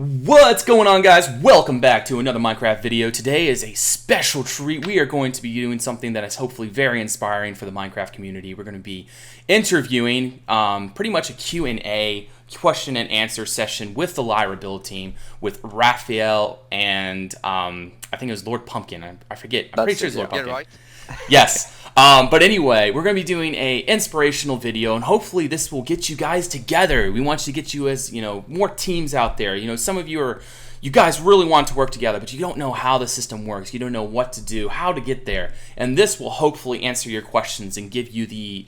What's going on, guys? Welcome back to another Minecraft video. Today is a special treat. We are going to be doing something that is hopefully very inspiring for the Minecraft community. We're going to be interviewing pretty much a Q&A, question and answer session with the Lyrah build team, with Raphael and I think it was Lord Pumpkin. I forget. I'm pretty sure it's Lord Pumpkin. Right. Yes. But anyway, we're going to be doing a inspirational video, and hopefully this will get you guys together. We want you to get you as, more teams out there. Some of you guys really want to work together, but you don't know how the system works. You don't know what to do, how to get there. And this will hopefully answer your questions and give you the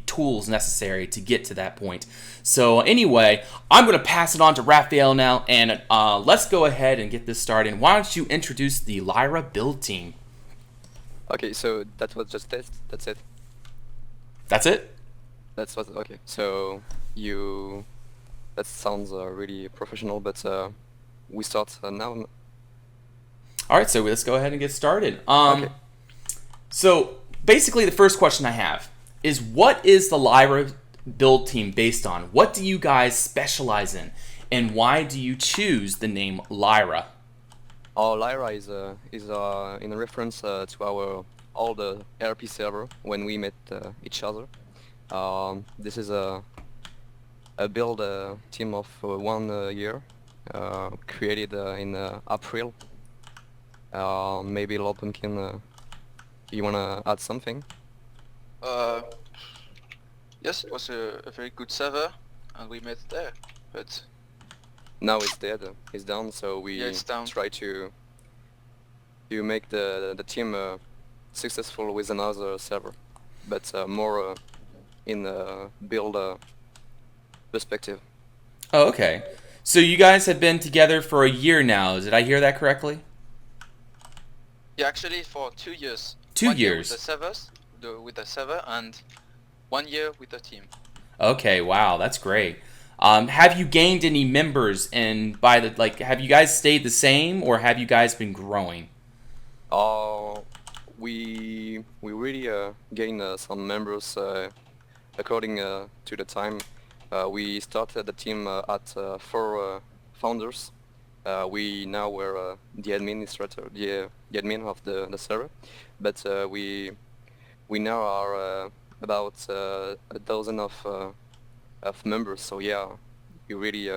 tools necessary to get to that point. So anyway, I'm going to pass it on to Raphael now, and let's go ahead and get this started. Why don't you introduce the Lyrah build team? Okay, so that was just test. That's it. That's it? That's what. Okay, so that sounds really professional, but we start now. All right, so let's go ahead and get started. Okay. So basically, the first question I have is, what is the Lyrah build team based on? What do you guys specialize in, and why do you choose the name Lyrah? Our Lyrah is in reference to our old RP server when we met each other. This is a build team of 1 year, created in April. Maybe Lord Pumpkin, you wanna add something? Yes, it was a very good server, and we met there, but Now it's dead, it's down, so we it's down. try to make the team successful with another server, but more in the build perspective. Oh, okay. So you guys have been together for a year now. Did I hear that correctly? yeah, actually for 2 years. 2 1 year years. with the servers, with the server, and 1 year with the team. Okay, wow, that's great. Have you gained any members, and have you guys stayed the same, or have you guys been growing? We really gain some members according to the time. We started the team at 4 founders. We now were the administrator, the admin of the server, but we now are about a dozen of members. So yeah, we really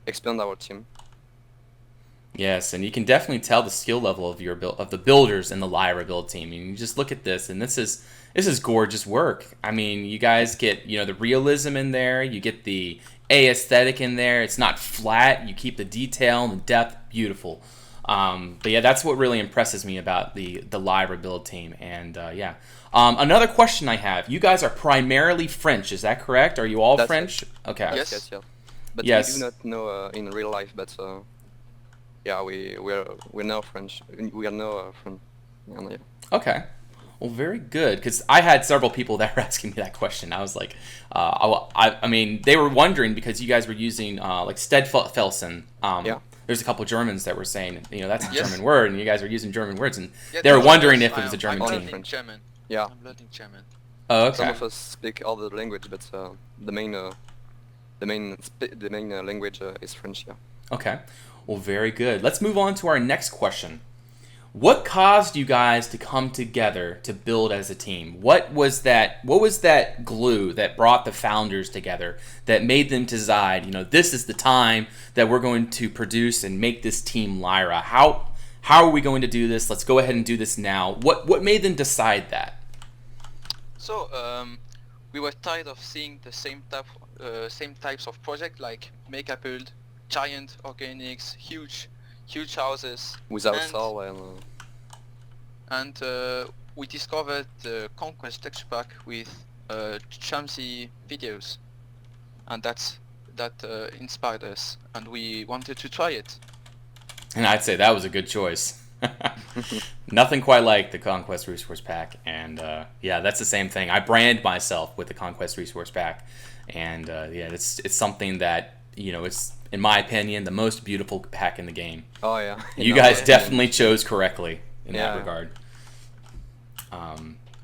expand our team. Yes, and you can definitely tell the skill level of the builders in the Lyrah build team. I mean, you just look at this, and this is gorgeous work. I mean, you guys get the realism in there. You get the aesthetic in there. It's not flat. You keep the detail and the depth beautiful. But yeah, that's what really impresses me about the Lyrah build team. And yeah, another question I have: you guys are primarily French, is that correct? Are you all That's French? it. Okay. Yes. Yeah. But Yes. we do not know in real life, but yeah, we're now French. We are now French. Yeah. Okay. Well, very good, because I had several people that were asking me that question. I was like, I mean, they were wondering because you guys were using like Steadfelsen. Yeah. There's a couple Germans that were saying, that's a Yes. German word, and you guys are using German words, and Yeah, they were that's wondering why if it was a German I'm team. learning German. Yeah. I'm learning German. Oh, Some okay. of us speak other language, but the main language is French. Yeah. Okay. Well, very good. Let's move on to our next question. What caused you guys to come together to build as a team? What was that glue that brought the founders together, that made them decide, this is the time that we're going to produce and make this team Lyrah? How are we going to do this? Let's go ahead and do this now. What made them decide that? So we were tired of seeing the same types of project, like Mega Build, giant organics, huge houses. Without And- soul And we discovered the Conquest texture pack with Chamsy videos, and that inspired us, and we wanted to try it. And I'd say that was a good choice. Nothing quite like the Conquest Resource Pack, and yeah, that's the same thing. I brand myself with the Conquest Resource Pack, and yeah, it's something that it's, in my opinion, the most beautiful pack in the game. Oh yeah. You guys definitely chose correctly in that Yeah. regard.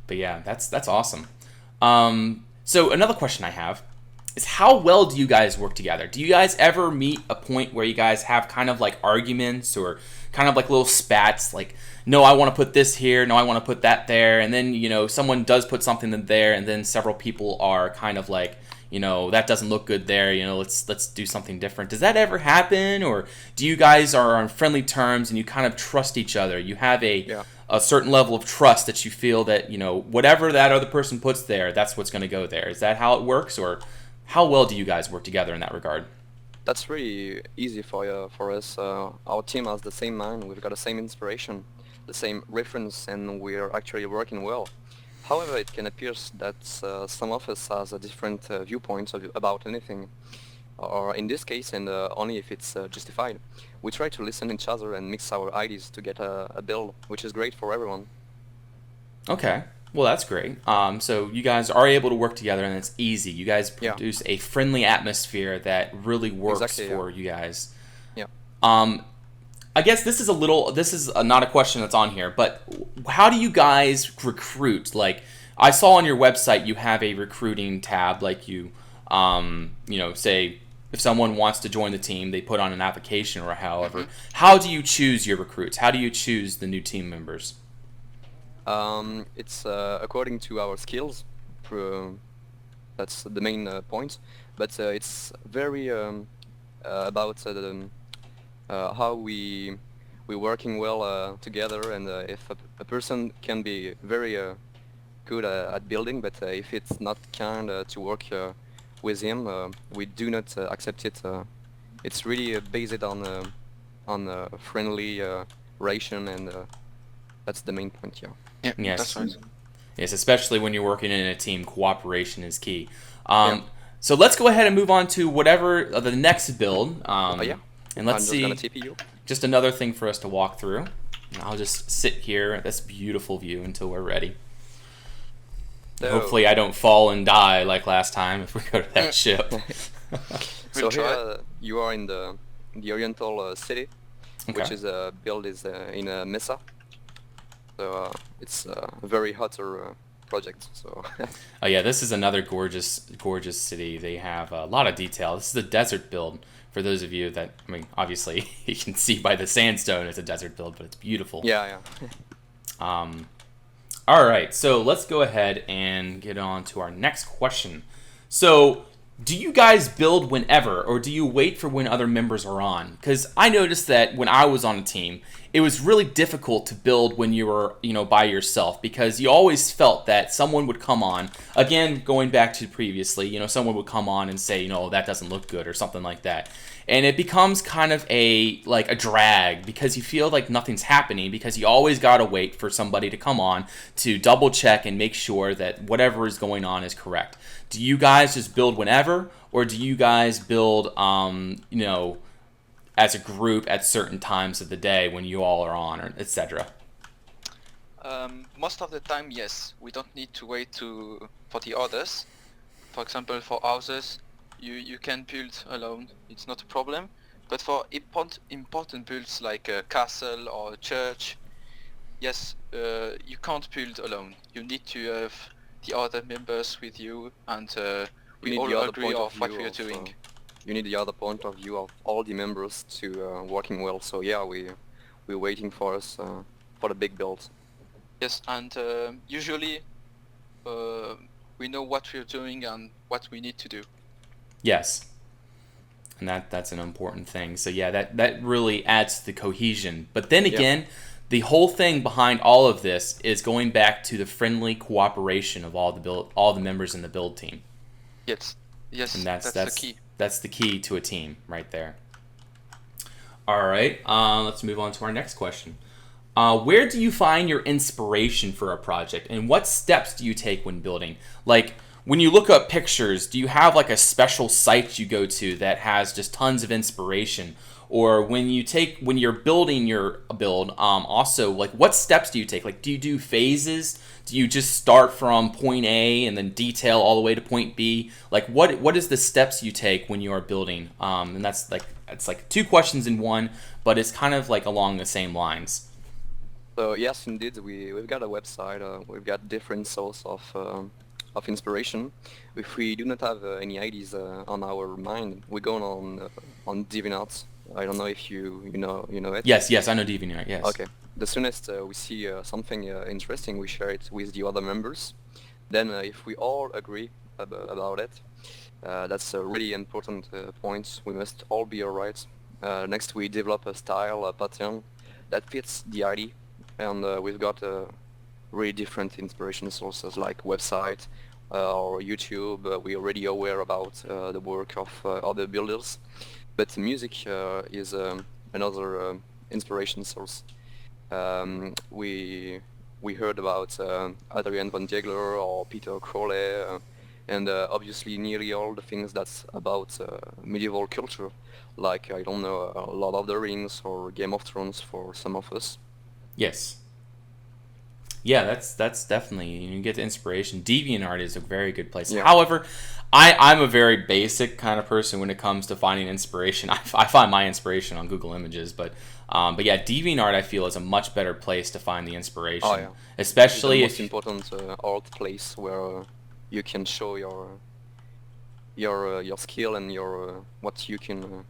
But yeah, that's awesome. So another question I have is how well do you guys work together? Do you guys ever meet a point where you guys have kind of like arguments or kind of like little spats, like, no, I want to put this here, no, I want to put that there, and then, you know, someone does put something in there, and then several people are kind of like, you know, that doesn't look good there, you know, let's do something different. Does that ever happen, or do you guys are on friendly terms and you kind of trust each other? You have a certain level of trust that you feel that, you know, whatever that other person puts there, that's what's going to go there. Is that how it works, or how well do you guys work together in that regard? That's really easy for us. Our team has the same mind. We've got the same inspiration, the same reference, and we're actually working well. However, it can appear that some of us has a different viewpoints about anything, or in this case, and only if it's justified. We try to listen to each other and mix our ideas to get a build, which is great for everyone. Okay. Well, that's great. So you guys are able to work together, and it's easy. You guys produce a friendly atmosphere that really works for you guys. Yeah. I guess this is not a question that's on here, but how do you guys recruit? Like, I saw on your website you have a recruiting tab. Like you know, say if someone wants to join the team, they put on an application or however. Mm-hmm. How do you choose your recruits? How do you choose the new team members? It's according to our skills. That's the main point. But it's very about how we're working well together, and if a person can be very good at building, but if it's not kind to work with him, we do not accept it. It's really based on friendly relation, and that's the main point. Yeah, yes. That's right. Yes, especially when you're working in a team, cooperation is key. So let's go ahead and move on to whatever the next build. And let's see, just another thing for us to walk through. And I'll just sit here at this beautiful view until we're ready. So, hopefully I don't fall and die like last time if we go to that ship. So here you are in the Oriental city, which is build is in Mesa. So it's a very hotter project. So. Oh yeah, this is another gorgeous city. They have a lot of detail. This is a desert build. For those of you that, I mean, obviously you can see by the sandstone it's a desert build, but it's beautiful. Yeah. All right, so let's go ahead and get on to our next question. So, do you guys build whenever, or do you wait for when other members are on? Because I noticed that when I was on a team, it was really difficult to build when you were, you know, by yourself, because you always felt that someone would come on. Again, going back to previously, you know, someone would come on and say, you know, that doesn't look good or something like that. And it becomes kind of a drag, because you feel like nothing's happening, because you always got to wait for somebody to come on to double check and make sure that whatever is going on is correct. Do you guys just build whenever, or do you guys build, you know, as a group at certain times of the day when you all are on, or etc.? Most of the time, yes. We don't need to wait for the others. For example, for houses, you can build alone. It's not a problem. But for important builds like a castle or a church, yes, you can't build alone. You need to have the other members with you, and we all agree on what we are doing. You need the other point of view of all the members to working well. So yeah, we're waiting for us for the big build. Yes, and usually we know what we're doing and what we need to do. Yes, and that's an important thing. So yeah, that really adds to the cohesion. But then again, the whole thing behind all of this is going back to the friendly cooperation of all the members in the build team. Yes, and that's the key. That's the key to a team right there. All right, let's move on to our next question. Where do you find your inspiration for a project, and what steps do you take when building? Like, when you look up pictures, do you have like a special site you go to that has just tons of inspiration? Or when you're building your build, also, like, what steps do you take? Like, do you do phases? Do you just start from point A and then detail all the way to point B? Like, what is the steps you take when you are building? And it's like two questions in one, but it's kind of like along the same lines. So yes, indeed, we've got a website. We've got different source of of inspiration. If we do not have any ideas on our mind, we go on DeviantArt. I don't know if you know it. Yes, I know DeviantArt. Yes. Okay. The soonest we see something interesting, we share it with the other members. Then if we all agree about it, that's a really important point. We must all be alright. Next we develop a style, a pattern that fits the idea, and we've got really different inspiration sources like website or YouTube. We're already aware about the work of other builders, but music is another inspiration source. We heard about Adrian van Diegler or Peter Crowley, and obviously nearly all the things that's about medieval culture, like I don't know, Lord of the Rings or Game of Thrones for some of us. Yes. Yeah, that's definitely, you get the inspiration. DeviantArt is a very good place. Yeah. However, I'm a very basic kind of person when it comes to finding inspiration. I find my inspiration on Google Images, but yeah, DeviantArt I feel is a much better place to find the inspiration. Oh, yeah. Especially the most if important art place where you can show your skill and your what you can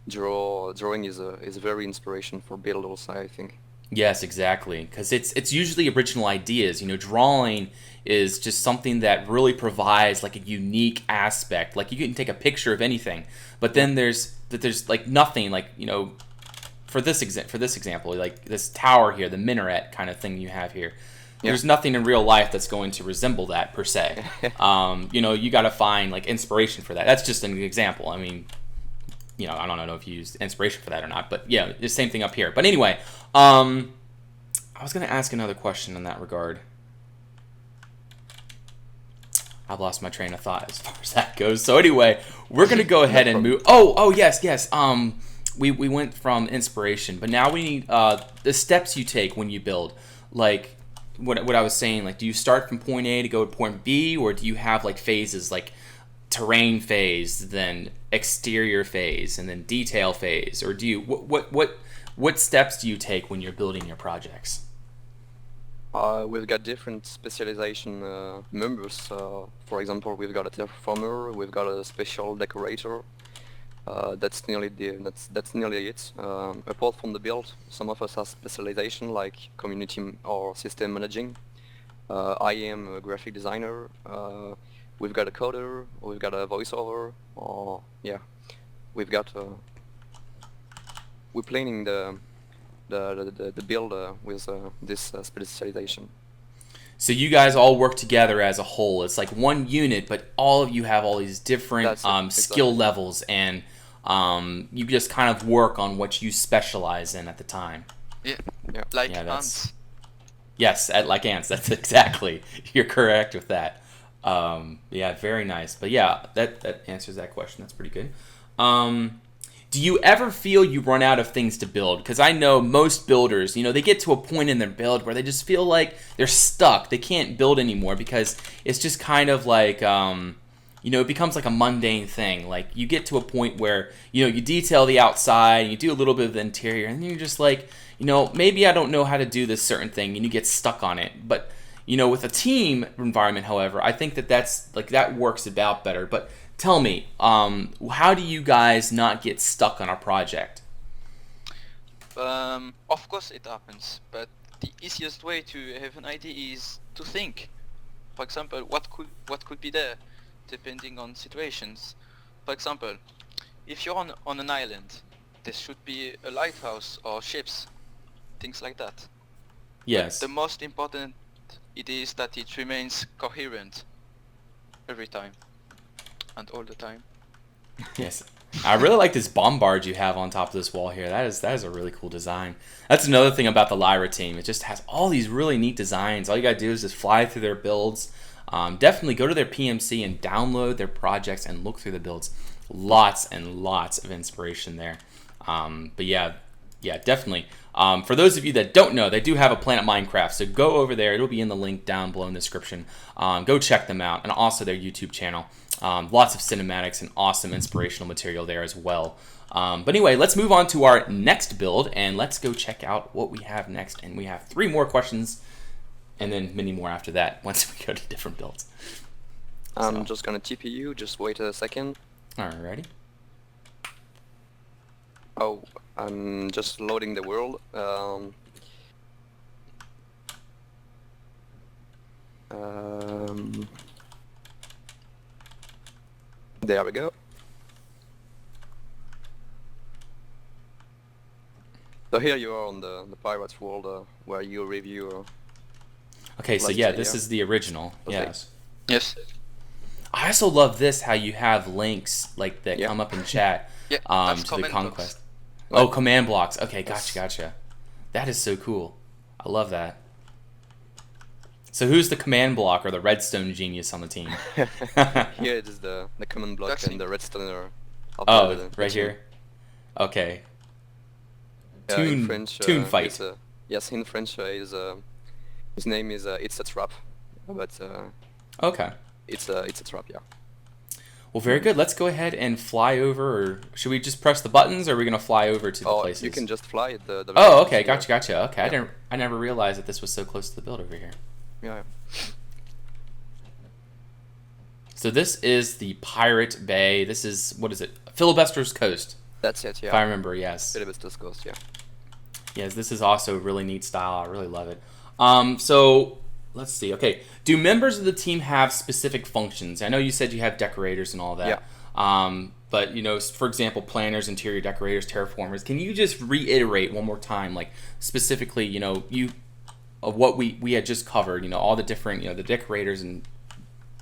draw. Drawing is very inspiration for builders, I think. Yes, exactly, because it's usually original ideas. Drawing is just something that really provides like a unique aspect. Like you can take a picture of anything, but then there's like nothing, like for this example, like this tower here, the minaret kind of thing you have here. There's nothing in real life that's going to resemble that per se. You got to find like inspiration for that. That's just an example. I mean, I don't know if you used inspiration for that or not, but yeah, the same thing up here. But anyway, I was going to ask another question in that regard. I've lost my train of thought as far as that goes. So anyway, we're going to go ahead and move. Oh, yes. We went from inspiration, but now we need the steps you take when you build. Like what I was saying, like do you start from point A to go to point B, or do you have like phases, like terrain phase, then exterior phase, and then detail phase, or do you what steps do you take when you're building your projects? We've got different specialization members. For example, we've got a terraformer, we've got a special decorator. That's nearly it. Apart from the build, some of us have specialization like community or system managing. I am a graphic designer. We've got a coder, we've got a voiceover, or yeah, we've got we're planning the build with this specialization. So you guys all work together as a whole. It's like one unit, but all of you have all these different skill levels, and you just kind of work on what you specialize in at the time. Yeah. Like ants. Yes, like ants. That's exactly. You're correct with that. Yeah, very nice. But yeah, that answers that question. That's pretty good. Do you ever feel you run out of things to build? Because I know most builders, they get to a point in their build where they just feel like they're stuck. They can't build anymore because it's just kind of like, it becomes like a mundane thing. Like you get to a point where, you detail the outside, you do a little bit of the interior, and then you're just like, maybe I don't know how to do this certain thing, and you get stuck on it. But, with a team environment, however, I think that works about better. But tell me, how do you guys not get stuck on a project? Of course it happens, but the easiest way to have an idea is to think. For example, what could be there, depending on situations. For example, if you're on an island, there should be a lighthouse or ships, things like that. Yes. But the most important it is that it remains coherent every time and all the time. Yes. I really like this bombard you have on top of this wall here. That is a really cool design. That's another thing about the Lyrah team. It just has all these really neat designs. All you gotta do is just fly through their builds. Definitely go to their PMC and download their projects and look through the builds. Lots and lots of inspiration there. But yeah, definitely. For those of you that don't know, they do have a Planet Minecraft, so go over there. It'll be in the link down below in the description. Go check them out, and also their YouTube channel. Lots of cinematics and awesome inspirational material there as well. But anyway, let's move on to our next build, and let's go check out what we have next. And we have 3 more questions, and then many more after that once we go to different builds. I'm just gonna TP you, just wait a second. Alrighty. Oh, I'm just loading the world. There we go. So here you are on the Pirates world where you review. Okay, so Let's yeah, see, this yeah. is the original. Okay. Yes. Yes. I also love this, how you have links like that Yeah. come up in chat Yeah, that's to the command Conquest. blocks. Oh, command blocks. Okay, Yes. gotcha. That is so cool. I love that. So who's the command block or the redstone genius on the team? Here it is the command block That's and it. the redstone. Oh, the right team. here. Okay. In Tune French, tune fight. yes, in French his name is it's a trap, but Okay. it's a trap, yeah. Well, very good. Let's go ahead and fly over, or should we just press the buttons, or are we gonna fly over to the places? You can just fly at the Oh, very okay, end, gotcha. Okay, Yeah. I never realized that this was so close to the build over here. Yeah. So this is the Pirate Bay. This is, what is it? Filibuster's Coast, That's it, yeah. if I remember. Yes. Filibuster's Coast, yeah. Yes, this is also a really neat style. I really love it. So let's see. Okay, do members of the team have specific functions? I know you said you have decorators and all that. Yeah. But you know, for example, planners, interior decorators, terraformers. Can you just reiterate one more time, like specifically, you know, of what we had just covered? You know, all the different, you know, the decorators and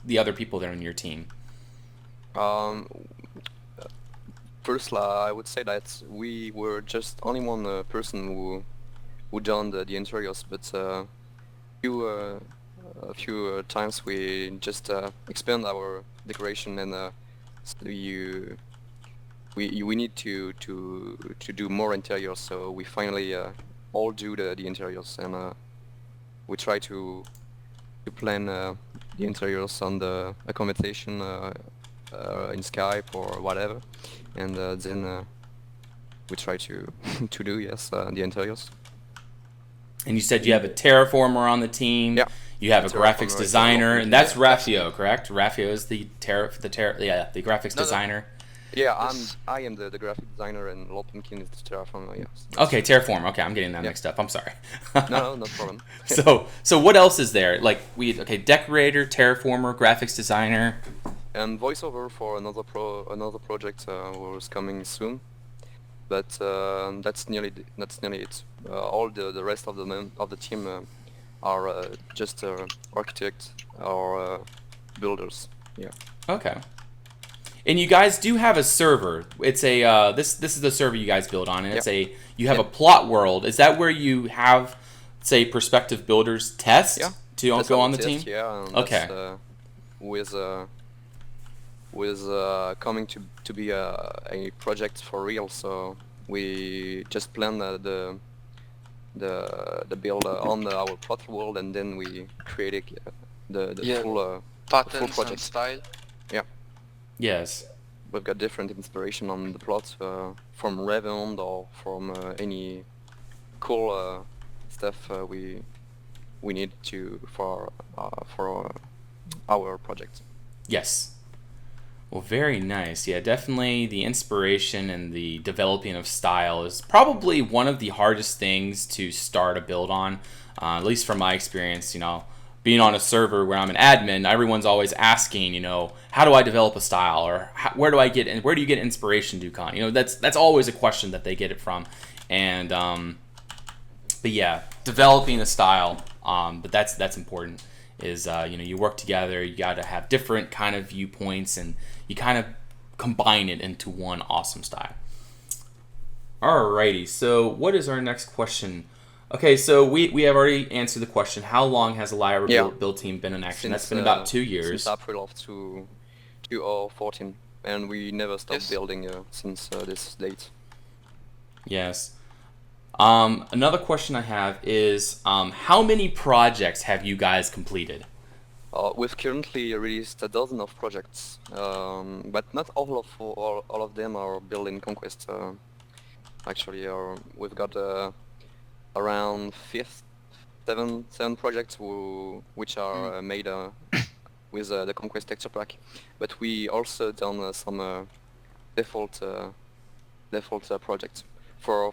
the other people that are in your team. First, I would say that we were just only one person who done the interiors, but a few times we just expand our decoration, and so we need to do more interiors. So we finally all do the interiors, and we try to plan the interiors on the a conversation in Skype or whatever, and then we try to to do the interiors. And you said you have a terraformer on the team. Yeah. You have a graphics Terraformer, designer, it's and that's yeah, Raffio, correct? Raffio is the graphics No, no. designer. Yeah, This- I am the graphic designer, and Lopinkin is the terraformer. Yes. Okay, terraform. Okay, I'm getting that Yeah. mixed up. I'm sorry. No, no problem. So what else is there? Like decorator, terraformer, graphics designer. And voiceover for another project was coming soon, but that's nearly it. All the rest of the team are just architects or builders. Yeah. Okay. And you guys do have a server. It's a this is the server you guys build on, and it's you have a plot world. Is that where you have, say, prospective builders test to That's go our on the test, team? Yeah. And Okay. That's, with coming to be a project for real, so we just plan the build on our plot world, and then we create the Yeah. full Patterns and project. style. Yes. We've got different inspiration on the plot from Revenant or from any cool stuff we need to for our project. Yes. Well, very nice. Yeah, definitely the inspiration and the developing of style is probably one of the hardest things to start a build on, at least from my experience. You know, being on a server where I'm an admin, everyone's always asking, you know, how do I develop a style, or where do you get inspiration, Dukan? You know, that's always a question that they get it from, and but yeah, developing a style, but that's important. Is you know, you work together, you got to have different kind of viewpoints, and you kind of combine it into one awesome style. Alrighty, so what is our next question? Okay, so we have already answered the question. How long has the Lyrah build team been in action? That's been about 2 years. Since April of 2014, and we never stopped Yes. building since this date. Yes. Another question I have is, how many projects have you guys completed? We've currently released a dozen of projects, but not all of them are built in Conquest. Actually, we've got around seven projects which are made with the Conquest texture pack, but we also done some default projects for